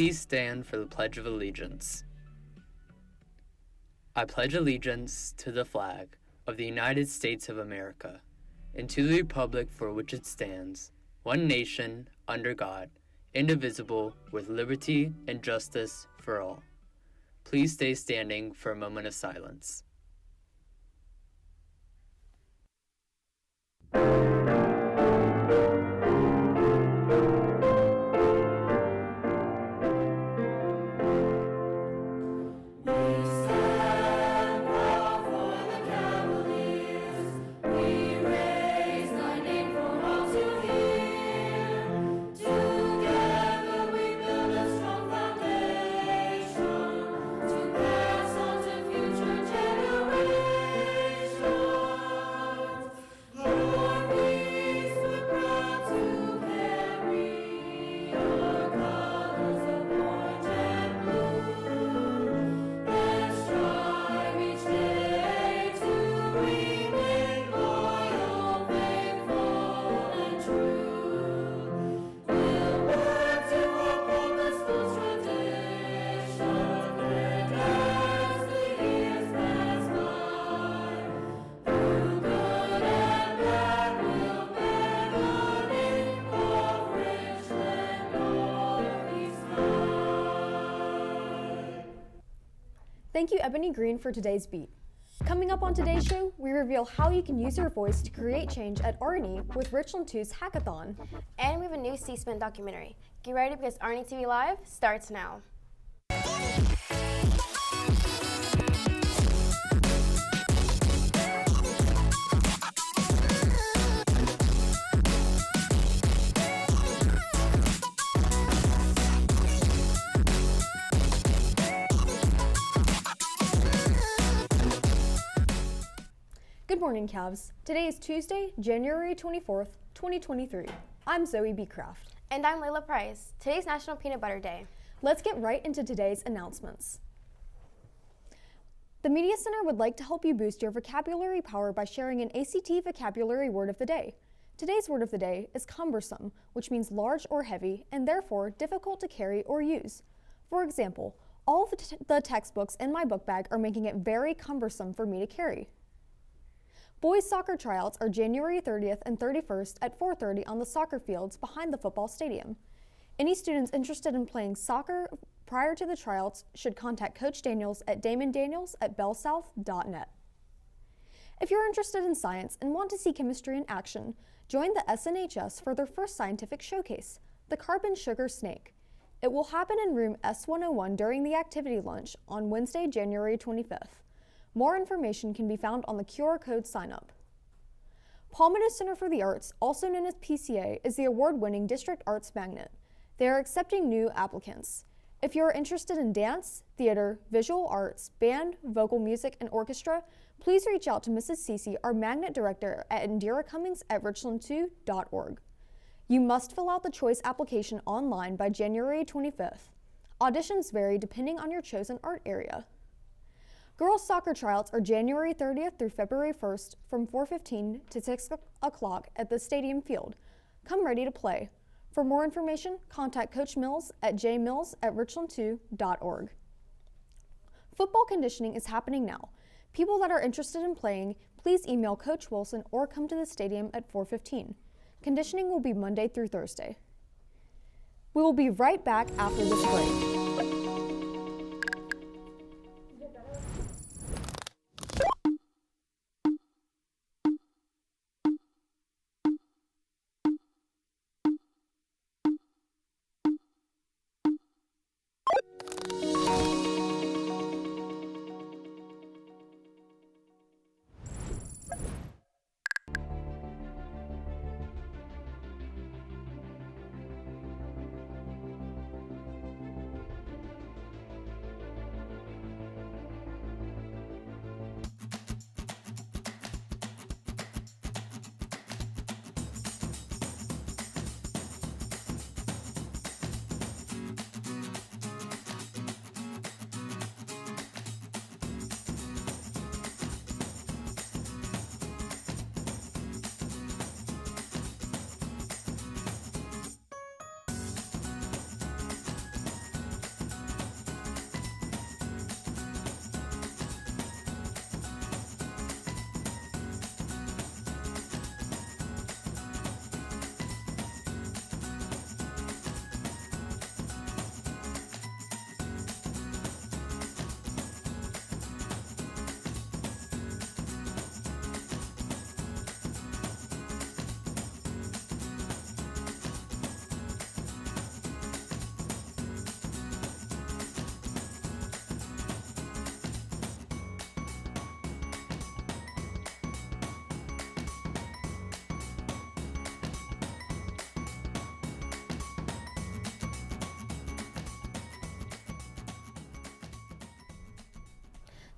Please stand for the Pledge of Allegiance. I pledge allegiance to the flag of the United States of America and to the republic for which it stands, one nation, under God, indivisible, with liberty and justice for all. Please stay standing for a moment of silence. Thank you, Ebony Green, for today's beat. Coming up on today's show, we reveal how you can use your voice to create change at RNE with Richland 2's Hackathon. And we have a new C-SPAN documentary. Get ready because RNE-TV Live starts now. Good morning, Cavs. Today is Tuesday, January 24th, 2023. I'm Zoe B. Kraft. And I'm Layla Price. Today's National Peanut Butter Day. Let's get right into today's announcements. The Media Center would like to help you boost your vocabulary power by sharing an ACT vocabulary word of the day. Today's word of the day is cumbersome, which means large or heavy, and therefore difficult to carry or use. For example, all of the textbooks in my book bag are making it very cumbersome for me to carry. Boys soccer tryouts are January 30th and 31st at 4:30 on the soccer fields behind the football stadium. Any students interested in playing soccer prior to the tryouts should contact Coach Daniels at damondaniels@bellsouth.net. If you're interested in science and want to see chemistry in action, join the SNHS for their first scientific showcase, the Carbon Sugar Snake. It will happen in room S101 during the activity lunch on Wednesday, January 25th. More information can be found on the QR code sign-up. Palmetto Center for the Arts, also known as PCA, is the award-winning district arts magnet. They are accepting new applicants. If you are interested in dance, theater, visual arts, band, vocal music, and orchestra, please reach out to Mrs. Cece, our magnet director at indiracummings@richland2.org. You must fill out the choice application online by January 25th. Auditions vary depending on your chosen art area. Girls soccer tryouts are January 30th through February 1st from 4:15 to 6 o'clock at the stadium field. Come ready to play. For more information, contact Coach Mills at jmills@richland2.org. Football conditioning is happening now. People that are interested in playing, please email Coach Wilson or come to the stadium at 4:15. Conditioning will be Monday through Thursday. We will be right back after this break.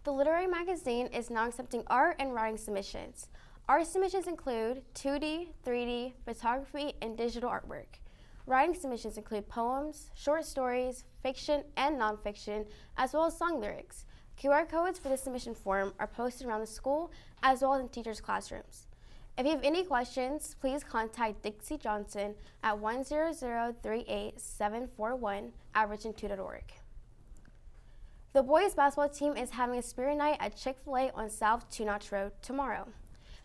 The literary magazine is now accepting art and writing submissions. Art submissions include 2D, 3D, photography, and digital artwork. Writing submissions include poems, short stories, fiction, and nonfiction, as well as song lyrics. QR codes for the submission form are posted around the school, as well as in teachers' classrooms. If you have any questions, please contact Dixie Johnson at 100-38741@richmond2.org. The boys basketball team is having a spirit night at Chick-fil-A on South Two Notch Road tomorrow.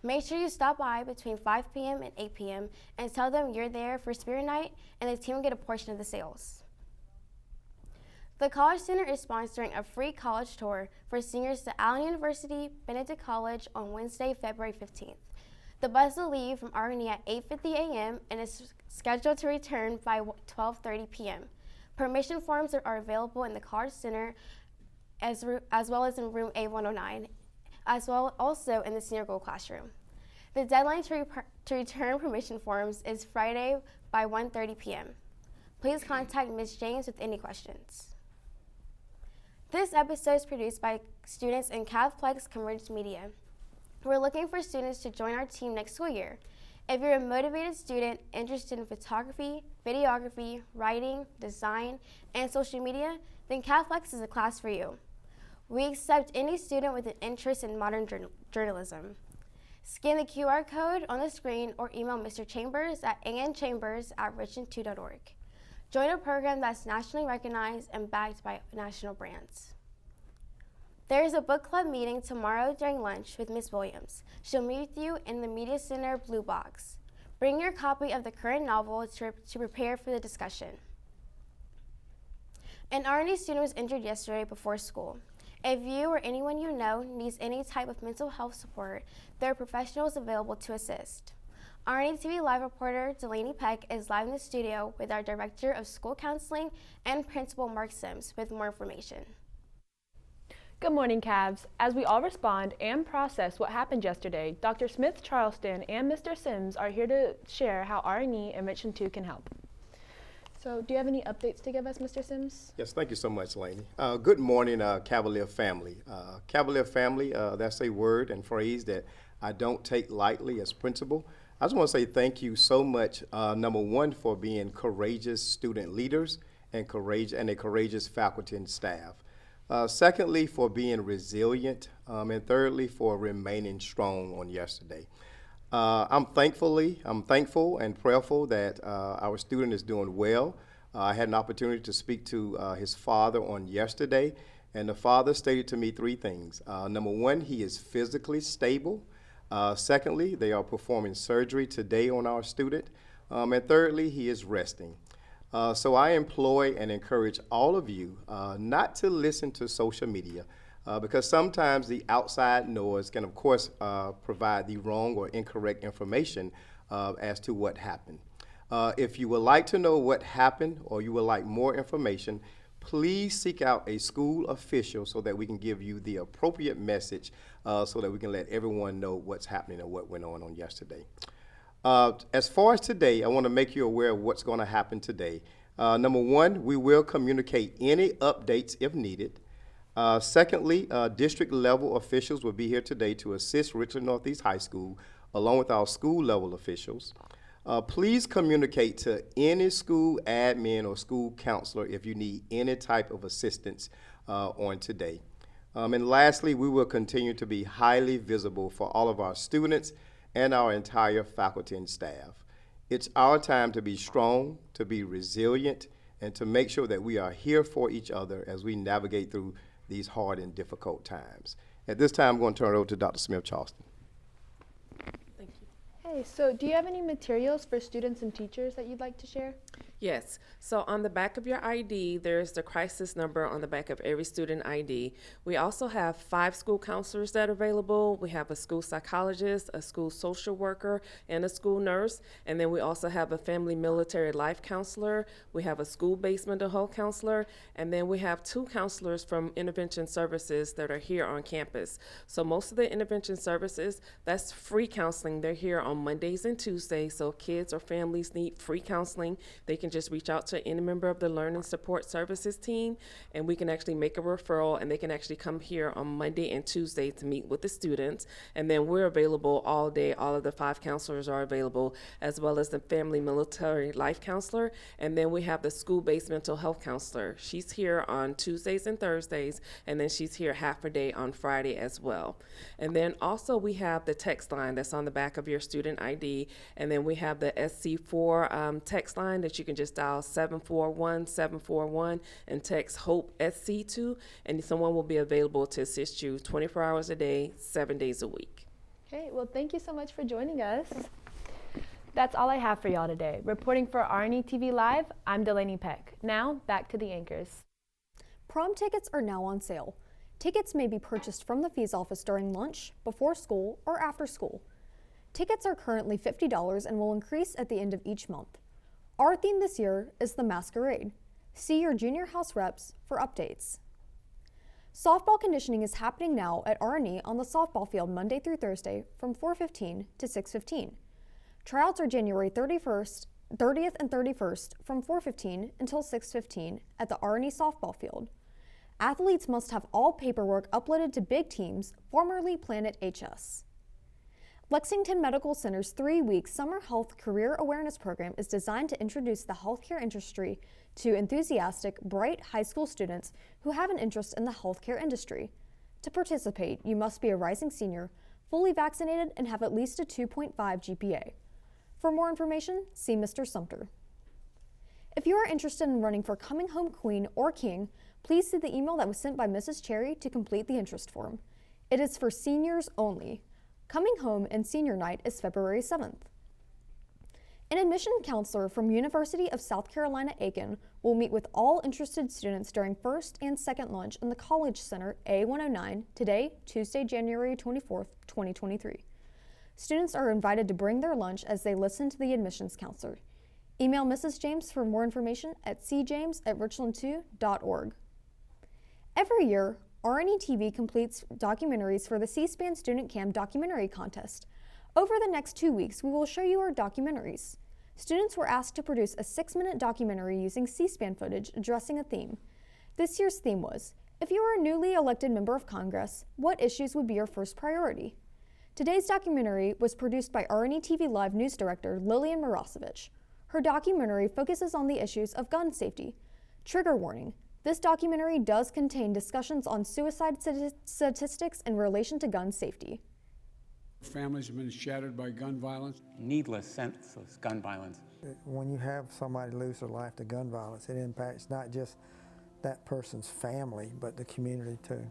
Make sure you stop by between 5 p.m. and 8 p.m. and tell them you're there for spirit night, and the team will get a portion of the sales. The College Center is sponsoring a free college tour for seniors to Allen University, Benedict College on Wednesday, February 15th. The bus will leave from RNE at 8:50 a.m. and is scheduled to return by 12:30 p.m. Permission forms are available in the College Center as well as in room A109, as well also in the senior gold classroom. The deadline to return permission forms is Friday by 1:30 p.m. Please contact Ms. James with any questions. This episode is produced by students in Cavplex Convergence Media. We're looking for students to join our team next school year. If you're a motivated student interested in photography, videography, writing, design, and social media, then Cavplex is a class for you. We accept any student with an interest in modern journalism. Scan the QR code on the screen or email Mr. Chambers at anchambers@richmond2.org. Join a program that's nationally recognized and backed by national brands. There is a book club meeting tomorrow during lunch with Ms. Williams. She'll meet with you in the Media Center Blue Box. Bring your copy of the current novel to prepare for the discussion. An RNE student was injured yesterday before school. If you or anyone you know needs any type of mental health support, there are professionals available to assist. RNE-TV live reporter Delaney Peck is live in the studio with our Director of School Counseling and Principal Mark Sims with more information. Good morning, Cavs. As we all respond and process what happened yesterday, Dr. Smith Charleston and Mr. Sims are here to share how RNE and Mission 2 can help. So do you have any updates to give us, Mr. Sims? Yes, thank you so much, Lainey. Good morning, Cavalier family. Cavalier family, that's a word and phrase that I don't take lightly as principal. I just want to say thank you so much, number one, for being courageous student leaders and a courageous faculty and staff. Secondly, for being resilient, and thirdly, for remaining strong on yesterday. I'm thankful and prayerful that our student is doing well. I had an opportunity to speak to his father on yesterday, and the father stated to me three things. Number one, he is physically stable. Secondly, they are performing surgery today on our student. And thirdly, he is resting. So I employ and encourage all of you not to listen to social media because sometimes the outside noise can, of course, provide the wrong or incorrect information as to what happened. If you would like to know what happened or you would like more information, please seek out a school official so that we can give you the appropriate message so that we can let everyone know what's happening and what went on yesterday. As far as today, I want to make you aware of what's going to happen today. Number one, we will communicate any updates if needed. Secondly, district level officials will be here today to assist Richland Northeast High School along with our school level officials. Please communicate to any school admin or school counselor if you need any type of assistance on today. And lastly, we will continue to be highly visible for all of our students and our entire faculty and staff. It's our time to be strong, to be resilient, and to make sure that we are here for each other as we navigate through these hard and difficult times. At this time, I'm going to turn it over to Dr. Smith Charleston. Thank you. Hey, so do you have any materials for students and teachers that you'd like to share? Yes. So on the back of your ID, there's the crisis number on the back of every student ID. We also have 5 school counselors that are available. We have a school psychologist, a school social worker, and a school nurse. And then we also have a family military life counselor. We have a school-based mental health counselor. And then we have 2 counselors from intervention services that are here on campus. So most of the intervention services, that's free counseling. They're here on Mondays and Tuesdays. So if kids or families need free counseling, they can can just reach out to any member of the Learning Support Services team, and we can actually make a referral, and they can actually come here on Monday and Tuesday to meet with the students. And then we're available all day. All of the 5 counselors are available, as well as the family military life counselor. And then we have the school-based mental health counselor. She's here on Tuesdays and Thursdays, and then she's here half a day on Friday as well. And then also we have the text line that's on the back of your student ID, and then we have the SC4 text line that you can just dial 741-741 and text HOPE SC2, and someone will be available to assist you 24 hours a day, 7 days a week. Okay, well, thank you so much for joining us. That's all I have for y'all today. Reporting for RNE-TV Live, I'm Delaney Peck. Now, back to the anchors. Prom tickets are now on sale. Tickets may be purchased from the fees office during lunch, before school, or after school. Tickets are currently $50 and will increase at the end of each month. Our theme this year is the Masquerade. See your junior house reps for updates. Softball conditioning is happening now at RNE on the softball field Monday through Thursday from 4:15 to 6:15. Tryouts are January 30th and 31st from 4:15 until 6:15 at the RNE softball field. Athletes must have all paperwork uploaded to Big Teams, formerly Planet HS. Lexington Medical Center's 3-week Summer Health Career Awareness Program is designed to introduce the healthcare industry to enthusiastic, bright high school students who have an interest in the healthcare industry. To participate, you must be a rising senior, fully vaccinated, and have at least a 2.5 GPA. For more information, see Mr. Sumter. If you are interested in running for Coming Home Queen or King, please see the email that was sent by Mrs. Cherry to complete the interest form. It is for seniors only. Coming Home and Senior Night is February 7th. An admission counselor from University of South Carolina Aiken will meet with all interested students during first and second lunch in the College Center A109 today, Tuesday, January 24th, 2023. Students are invited to bring their lunch as they listen to the admissions counselor. Email Mrs. James for more information at cjames@richland2.org. Every year, RNE-TV completes documentaries for the C-SPAN Student Cam Documentary Contest. Over the next 2 weeks, we will show you our documentaries. Students were asked to produce a 6-minute documentary using C-SPAN footage addressing a theme. This year's theme was, if you were a newly elected member of Congress, what issues would be your first priority? Today's documentary was produced by RNE-TV Live News Director Lillian Mirosevich. Her documentary focuses on the issues of gun safety. Trigger warning. This documentary does contain discussions on suicide statistics in relation to gun safety. Families have been shattered by gun violence. Needless, senseless gun violence. When you have somebody lose their life to gun violence, it impacts not just that person's family, but the community too.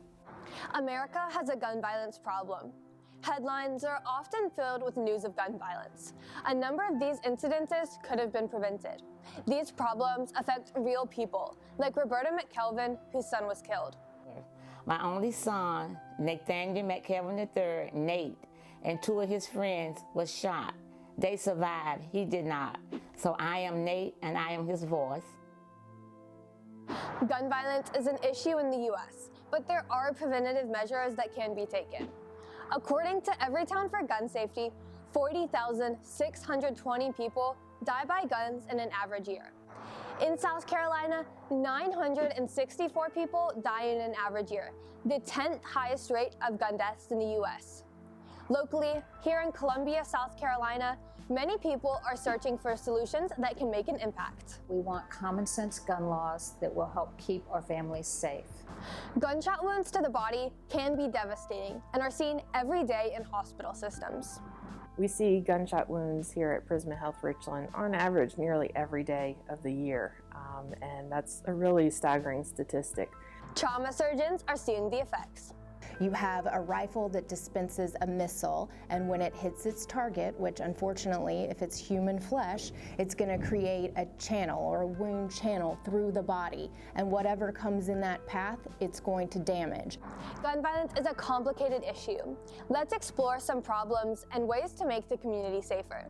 America has a gun violence problem. Headlines are often filled with news of gun violence. A number of these incidences could have been prevented. These problems affect real people, like Roberta McKelvin, whose son was killed. My only son, Nathaniel McKelvin III, Nate, and 2 of his friends was shot. They survived, he did not. So I am Nate and I am his voice. Gun violence is an issue in the U.S., but there are preventative measures that can be taken. According to Everytown for Gun Safety, 40,620 people die by guns in an average year. In South Carolina, 964 people die in an average year, the 10th highest rate of gun deaths in the U.S. Locally, here in Columbia, South Carolina, many people are searching for solutions that can make an impact. We want common sense gun laws that will help keep our families safe. Gunshot wounds to the body can be devastating and are seen every day in hospital systems. We see gunshot wounds here at Prisma Health Richland on average nearly every day of the year, and that's a really staggering statistic. Trauma surgeons are seeing the effects. You have a rifle that dispenses a missile, and when it hits its target, which unfortunately, if it's human flesh, it's going to create a channel or a wound channel through the body, and whatever comes in that path, it's going to damage. Gun violence is a complicated issue. Let's explore some problems and ways to make the community safer.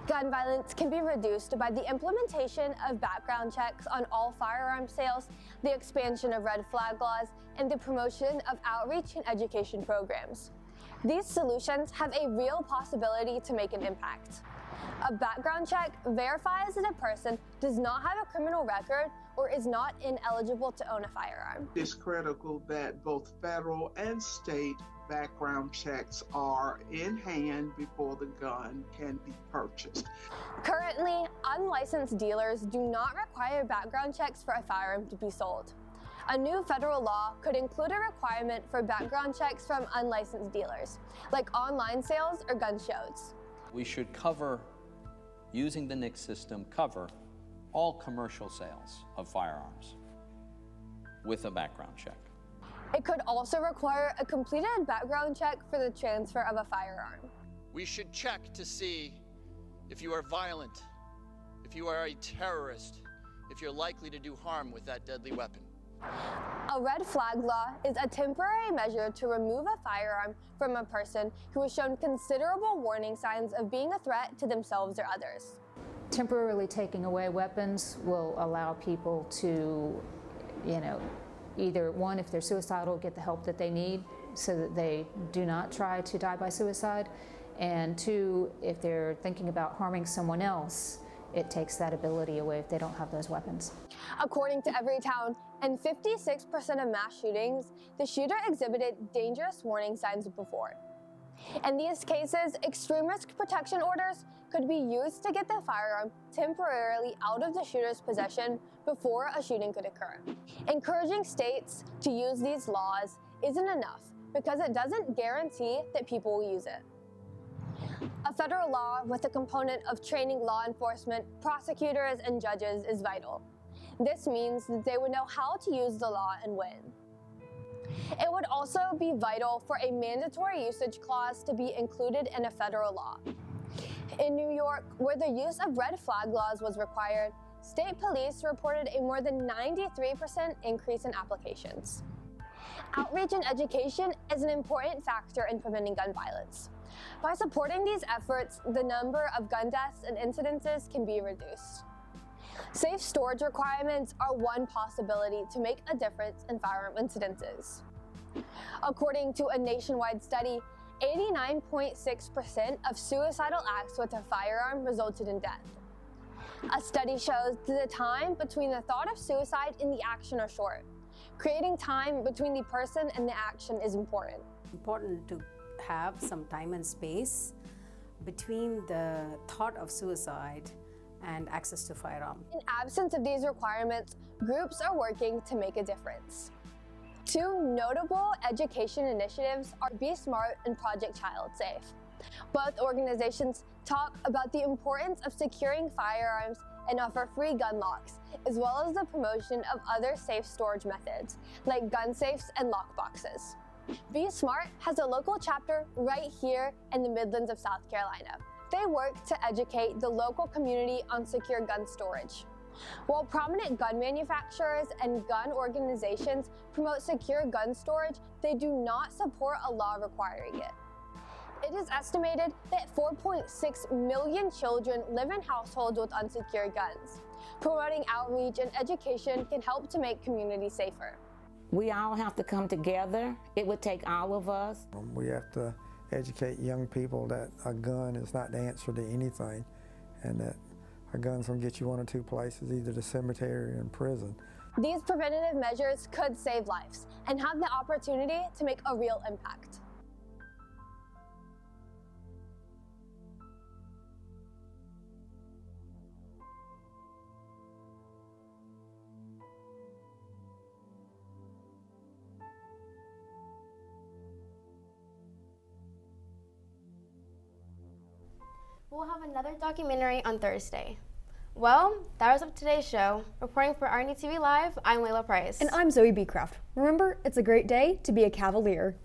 Gun violence can be reduced by the implementation of background checks on all firearm sales, the expansion of red flag laws, and the promotion of outreach and education programs. These solutions have a real possibility to make an impact. A background check verifies that a person does not have a criminal record or is not ineligible to own a firearm. It's critical that both federal and state background checks are in hand before the gun can be purchased. Currently, unlicensed dealers do not require background checks for a firearm to be sold. A new federal law could include a requirement for background checks from unlicensed dealers, like online sales or gun shows. We should cover, using the NICS system, cover all commercial sales of firearms with a background check. It could also require a completed background check for the transfer of a firearm. We should check to see if you are violent, if you are a terrorist, if you're likely to do harm with that deadly weapon. A red flag law is a temporary measure to remove a firearm from a person who has shown considerable warning signs of being a threat to themselves or others. Temporarily taking away weapons will allow people to, either one, if they're suicidal, get the help that they need so that they do not try to die by suicide, and two, if they're thinking about harming someone else, it takes that ability away if they don't have those weapons. According to Everytown, in 56% of mass shootings, the shooter exhibited dangerous warning signs before. In these cases, extreme risk protection orders could be used to get the firearm temporarily out of the shooter's possession before a shooting could occur. Encouraging states to use these laws isn't enough because it doesn't guarantee that people will use it. A federal law with a component of training law enforcement, prosecutors, and judges is vital. This means that they would know how to use the law and when. It would also be vital for a mandatory usage clause to be included in a federal law. In New York, where the use of red flag laws was required, state police reported a more than 93% increase in applications. Outreach and education is an important factor in preventing gun violence. By supporting these efforts, the number of gun deaths and incidences can be reduced. Safe storage requirements are one possibility to make a difference in firearm incidences. According to a nationwide study, 89.6% of suicidal acts with a firearm resulted in death. A study shows that the time between the thought of suicide and the action are short. Creating time between the person and the action is important. Important to have some time and space between the thought of suicide and access to firearm. In absence of these requirements, groups are working to make a difference. Two notable education initiatives are Be Smart and Project Child Safe. Both organizations talk about the importance of securing firearms and offer free gun locks, as well as the promotion of other safe storage methods, like gun safes and lock boxes. Be Smart has a local chapter right here in the Midlands of South Carolina. They work to educate the local community on secure gun storage. While prominent gun manufacturers and gun organizations promote secure gun storage, they do not support a law requiring it. It is estimated that 4.6 million children live in households with unsecured guns. Promoting outreach and education can help to make communities safer. We all have to come together. It would take all of us. We have to educate young people that a gun is not the answer to anything, and that a gun's gonna get you one or two places, either the cemetery or in prison. These preventative measures could save lives and have the opportunity to make a real impact. We'll have another documentary on Thursday. Well, that was up today's show. Reporting for RNE-TV Live, I'm Layla Price. And I'm Zoe Beecraft. Remember, it's a great day to be a Cavalier.